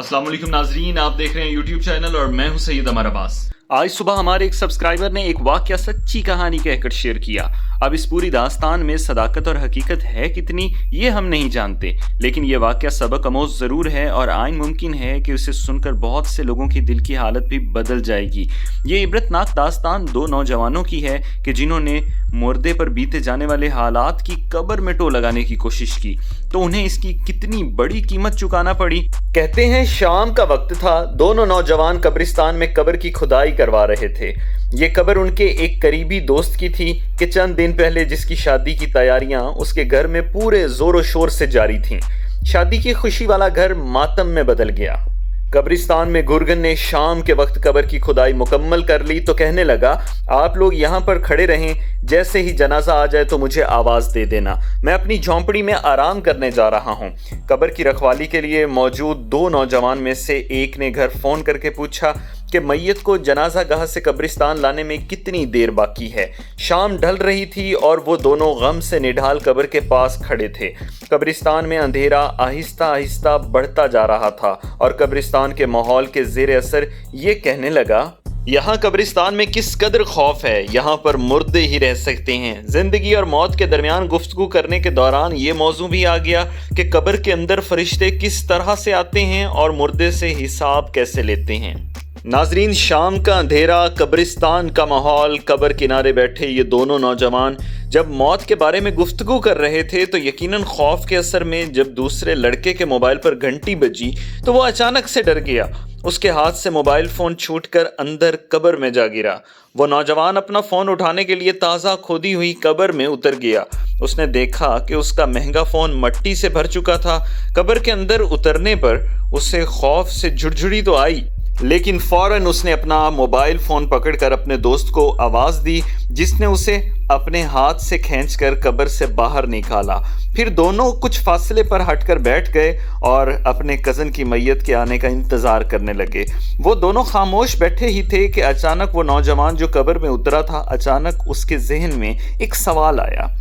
अस्सलाम वालेकुम नाजरीन, आप देख रहे हैं यूट्यूब चैनल और मैं हूं सैयद अमर अब्बास। आज सुबह हमारे एक सब्सक्राइबर ने एक वाकया सच्ची कहानी कहकर शेयर किया। अब इस पूरी दास्तान में सदाकत और हकीकत है कितनी ये हम नहीं जानते, लेकिन ये वाकया सबक आमोज ज़रूर है और आइन मुमकिन है कि उसे सुनकर बहुत से लोगों की दिल की हालत भी बदल जाएगी। ये इबरतनाक दास्तान दो नौजवानों की है कि जिन्होंने मुर्दे पर बीते जाने वाले हालात की कब्र में टो लगाने की कोशिश की तो उन्हें इसकी कितनी बड़ी कीमत चुकाना पड़ी। कहते हैं शाम का वक्त था, दोनों नौजवान कब्रिस्तान में कब्र की खुदाई करवा रहे थे। ये कब्र उनके एक करीबी दोस्त की थी कि चंद दिन पहले जिसकी शादी की तैयारियां उसके घर में पूरे जोरों शोर से जारी थीं। शादी की खुशी वाला घर मातम में बदल गया। कब्रिस्तान में गुरगन ने शाम के वक्त कब्र की खुदाई मुकम्मल कर ली तो कहने लगा, आप लोग यहाँ पर खड़े रहें, जैसे ही जनाजा आ जाए तो मुझे आवाज़ दे देना, मैं अपनी झोंपड़ी में आराम करने जा रहा हूँ। कब्र की रखवाली के लिए मौजूद दो नौजवान में से एक ने घर फ़ोन करके पूछा कि मैयत को जनाजा गाह से कब्रिस्तान लाने में कितनी देर बाकी है। शाम ढल रही थी और वो दोनों गम से निढाल कब्र के पास खड़े थे। कब्रिस्तान में अंधेरा आहिस्ता आहिस्ता बढ़ता जा रहा था और कब्रिस्तान के माहौल के ज़ेर असर ये कहने लगा, यहाँ कब्रिस्तान में किस कदर खौफ है, यहाँ पर मुर्दे ही रह सकते हैं। जिंदगी और मौत के दरमियान गुफ्तगू करने के दौरान ये मौजू भी आ गया कि कब्र के अंदर फरिश्ते किस तरह से आते हैं और मुर्दे से हिसाब कैसे लेते हैं। नाजरीन, शाम का अंधेरा, कब्रिस्तान का माहौल, कब्र किनारे बैठे ये दोनों नौजवान जब मौत के बारे में गुफ्तगू कर रहे थे तो यकीनन खौफ के असर में जब दूसरे लड़के के मोबाइल पर घंटी बजी तो वो अचानक से डर गया। उसके हाथ से मोबाइल फ़ोन छूटकर अंदर कब्र में जा गिरा। वो नौजवान अपना फ़ोन उठाने के लिए ताज़ा खोदी हुई कब्र में उतर गया। उसने देखा कि उसका महंगा फ़ोन मट्टी से भर चुका था। कब्र के अंदर उतरने पर उसे खौफ से झुरझुरी तो आई, लेकिन फ़ौरन उसने अपना मोबाइल फ़ोन पकड़कर अपने दोस्त को आवाज़ दी, जिसने उसे अपने हाथ से खींचकर कब्र से बाहर निकाला। फिर दोनों कुछ फासले पर हटकर बैठ गए और अपने कज़न की मैयत के आने का इंतज़ार करने लगे। वो दोनों खामोश बैठे ही थे कि अचानक वो नौजवान जो कब्र में उतरा था, अचानक उसके जहन में एक सवाल आया।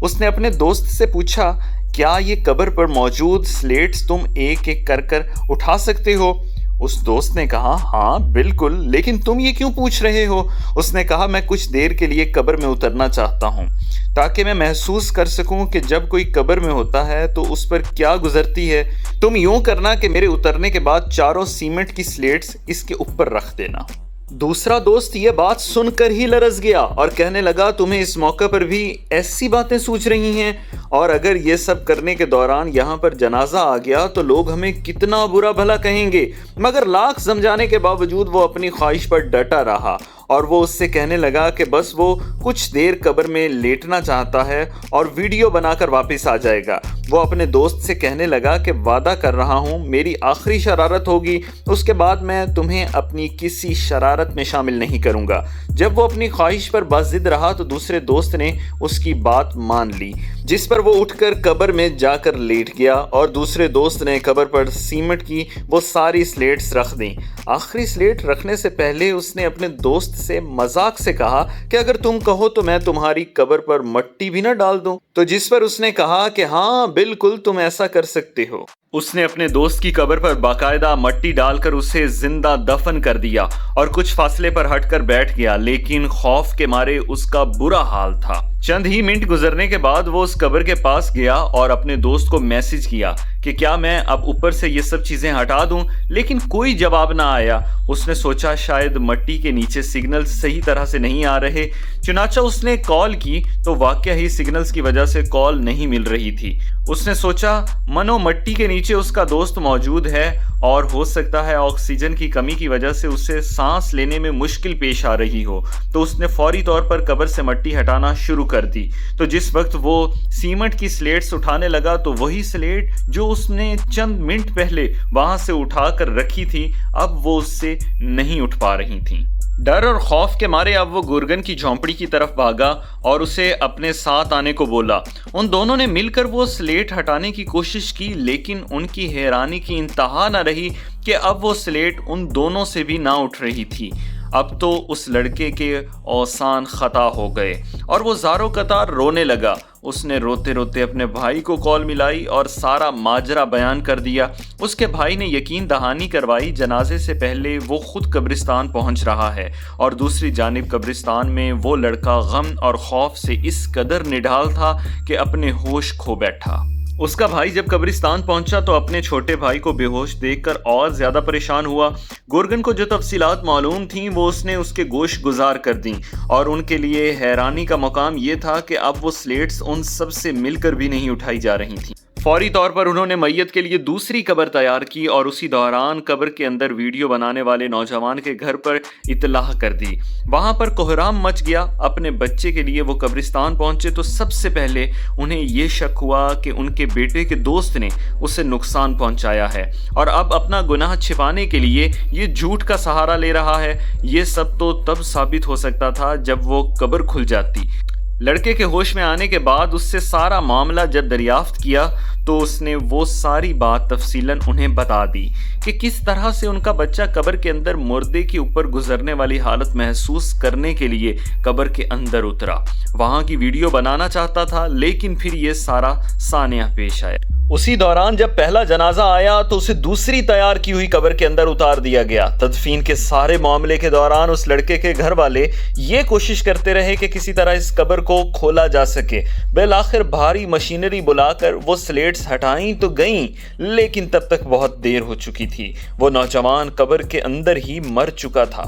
उसने अपने दोस्त से पूछा, क्या ये कब्र पर मौजूद स्लेट्स तुम एक एक कर कर उठा सकते हो? उस दोस्त ने कहा, हाँ बिल्कुल, लेकिन तुम ये क्यों पूछ रहे हो? उसने कहा, मैं कुछ देर के लिए कब्र में उतरना चाहता हूँ ताकि मैं महसूस कर सकूं कि जब कोई कब्र में होता है तो उस पर क्या गुजरती है। तुम यूं करना कि मेरे उतरने के बाद चारों सीमेंट की स्लेट्स इसके ऊपर रख देना। दूसरा दोस्त ये बात सुनकर ही लरज़ गया और कहने लगा, तुम्हें इस मौके पर भी ऐसी बातें सूझ रही हैं? और अगर ये सब करने के दौरान यहाँ पर जनाजा आ गया तो लोग हमें कितना बुरा भला कहेंगे। मगर लाख समझाने के बावजूद वो अपनी ख्वाहिश पर डटा रहा और वो उससे कहने लगा कि बस वो कुछ देर कब्र में लेटना चाहता है और वीडियो बनाकर वापस आ जाएगा। वो अपने दोस्त से कहने लगा कि वादा कर रहा हूँ, मेरी आखिरी शरारत होगी, उसके बाद मैं तुम्हें अपनी किसी शरारत में शामिल नहीं करूँगा। जब वो अपनी ख्वाहिश पर बाज़िद रहा तो दूसरे दोस्त ने उसकी बात मान ली, जिस पर वो उठकर कब्र में जाकर लेट गया और दूसरे दोस्त ने कब्र पर सीमेंट की वो सारी स्लेट्स रख दी। आखिरी स्लेट रखने से पहले उसने अपने दोस्त से मजाक से कहा कि अगर तुम कहो तो मैं तुम्हारी कब्र पर मट्टी भी न डाल दूं, तो जिस पर उसने कहा कि हाँ बिल्कुल तुम ऐसा कर सकते हो। उसने अपने दोस्त की कब्र पर बाकायदा मट्टी डालकर उसे जिंदा दफन कर दिया और कुछ फासले पर हटकर बैठ गया, लेकिन खौफ के मारे उसका बुरा हाल था। चंद ही मिनट गुजरने के बाद वो उस कब्र के पास गया और अपने दोस्त को मैसेज किया कि क्या मैं अब ऊपर से ये सब चीज़ें हटा दूं, लेकिन कोई जवाब ना आया। उसने सोचा शायद मट्टी के नीचे सिग्नल सही तरह से नहीं आ रहे। चुनाचा उसने कॉल की तो वाकया ही सिग्नल्स की वजह से कॉल नहीं मिल रही थी। उसने सोचा मनो मट्टी के नीचे उसका दोस्त मौजूद है और हो सकता है ऑक्सीजन की कमी की वजह से उसे सांस लेने में मुश्किल पेश आ रही हो, तो उसने फौरी तौर पर कब्र से मट्टी हटाना शुरू कर दी। तो जिस वक्त वो सीमेंट की स्लेट्स उठाने लगा तो वही स्लेट जो उसने चंद मिनट पहले वहां से उठाकर रखी थी, अब वो उससे नहीं उठ पा रही थी। डर और खौफ के मारे अब वो गुरगन की झोंपड़ी की तरफ भागा और उसे अपने साथ आने को बोला। उन दोनों ने मिलकर वो स्लेट हटाने की कोशिश की, लेकिन उनकी हैरानी की इंतहा न रही कि अब वो स्लेट उन दोनों से भी ना उठ रही थी। अब तो उस लड़के के औसान खता हो गए और वो ज़ारो कतार रोने लगा। उसने रोते रोते अपने भाई को कॉल मिलाई और सारा माजरा बयान कर दिया। उसके भाई ने यकीन दहानी करवाई जनाजे से पहले वो खुद कब्रिस्तान पहुंच रहा है और दूसरी जानिब कब्रिस्तान में वो लड़का गम और खौफ से इस कदर निढाल था कि अपने होश खो बैठा। उसका भाई जब कब्रिस्तान पहुंचा तो अपने छोटे भाई को बेहोश देखकर और ज्यादा परेशान हुआ। गोर्गन को जो तफसीलात मालूम थीं वो उसने उसके गोश गुजार कर दी और उनके लिए हैरानी का मुकाम ये था कि अब वो स्लेट्स उन सब से मिलकर भी नहीं उठाई जा रही थीं। फौरी तौर पर उन्होंने मैयत के लिए दूसरी कब्र तैयार की और उसी दौरान कब्र के अंदर वीडियो बनाने वाले नौजवान के घर पर इत्तलाह कर दी। वहां पर कोहराम मच गया। अपने बच्चे के लिए वो कब्रिस्तान पहुंचे तो सबसे पहले उन्हें ये शक हुआ कि उनके बेटे के दोस्त ने उसे नुकसान पहुंचाया है और अब अपना गुनाह छिपाने के लिए ये झूठ का सहारा ले रहा है। ये सब तो तब साबित हो सकता था जब वो कब्र खुल जाती। लड़के के होश में आने के बाद उससे सारा मामला जब दरियाफ्त किया तो उसने वो सारी बात तफसीलन उन्हें बता दी कि किस तरह से उनका बच्चा कब्र के अंदर मुर्दे के ऊपर गुजरने वाली हालत महसूस करने के लिए कब्र के अंदर उतरा। वहां की वीडियो बनाना चाहता था लेकिन फिर ये सारा सानिया पेश आया। उसी दौरान जब पहला जनाजा आया तो उसे दूसरी तैयार की हुई कब्र के अंदर उतार दिया गया। तदफीन के सारे मामले के दौरान उस लड़के के घर वाले ये कोशिश करते रहे कि किसी तरह इस कब्र को खोला जा सके। बिलाखिर भारी मशीनरी बुलाकर वो स्लेट्स हटाई तो गईं, लेकिन तब तक बहुत देर हो चुकी थी। वो नौजवान कब्र के अंदर ही मर चुका था।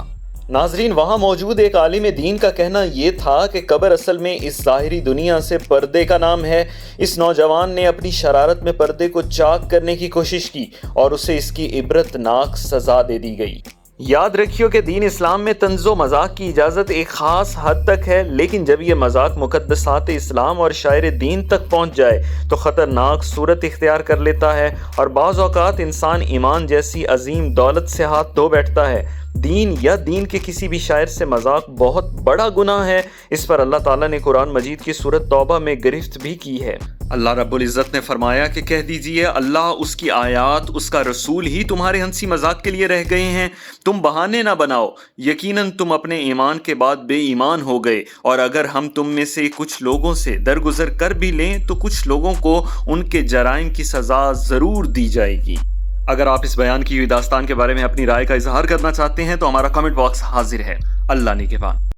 नाजरीन, वहाँ मौजूद एक आलिम दीन का कहना ये था कि कब्र असल में इस ज़ाहिरी दुनिया से पर्दे का नाम है। इस नौजवान ने अपनी शरारत में पर्दे को चाक करने की कोशिश की और उसे इसकी इबरतनाक सज़ा दे दी गई। याद रखियो कि दीन इस्लाम में तंज़ो मजाक की इजाज़त एक ख़ास हद तक है, लेकिन जब यह मजाक मुक़द्दसात इस्लाम और शायर दीन तक पहुँच जाए तो ख़तरनाक सूरत इख्तियार कर लेता है और बाज़ औक़ात इंसान ईमान जैसी अजीम दौलत से हाथ धो बैठता है। दीन या दीन के किसी भी शायर से मजाक बहुत बड़ा गुनाह है। इस पर अल्लाह ताला ने कुरान मजीद की सूरत तौबा में गिरफ्त भी की है। अल्लाह रब्बुल इज़्ज़त ने फरमाया कि कह दीजिए अल्लाह, उसकी आयात, उसका रसूल ही तुम्हारे हंसी मजाक के लिए रह गए हैं। तुम बहाने ना बनाओ, यकीनन तुम अपने ईमान के बाद बेईमान हो गए। और अगर हम तुम में से कुछ लोगों से दरगुजर कर भी लें तो कुछ लोगों को उनके जराइम की सज़ा ज़रूर दी जाएगी। अगर आप इस बयान की हुई दास्तान के बारे में अपनी राय का इजहार करना चाहते हैं तो हमारा कमेंट बॉक्स हाजिर है। अल्लाह निगहबान।